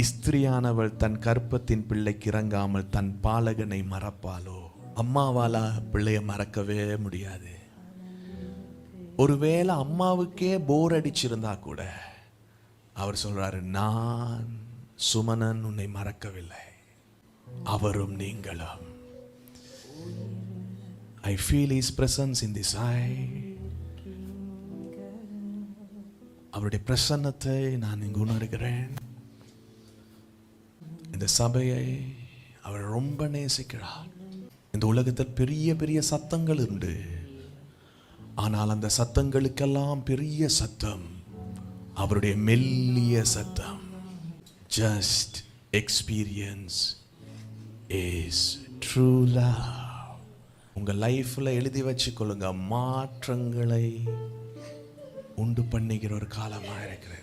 ஸ்திரியானவள் தன் கற்பத்தின் பிள்ளைக்கு இறங்காமல் தன் பாலகனை மறப்பாளோ? அம்மாவால பிள்ளைய மறக்கவே முடியாது. ஒருவேளை அம்மாவுக்கே போர் அடிச்சிருந்தா கூட அவர் சொல்றாரு, நான் சுமனன் உன்னை மறக்கவில்லை, அவரும் நீங்களும். I feel his presence in this eye. அவருடைய பிரசன்னத்தை நான் இங்கு உணர்கிறேன். இந்த சபையை அவர் ரொம்ப நேசிக்கிறார். இந்த உலகத்தில் பெரிய பெரிய சத்தங்கள் உண்டு, ஆனால் அந்த சத்தங்களுக்கெல்லாம் பெரிய சத்தம் அவருடைய மெல்லிய சத்தம். Just experience is true love. உங்க லைஃப்ல எழுதி வச்சுக்கொள்ளுங்க, மாற்றங்களை உண்டு பண்ணுகிற ஒரு காலமா இருக்கிறது.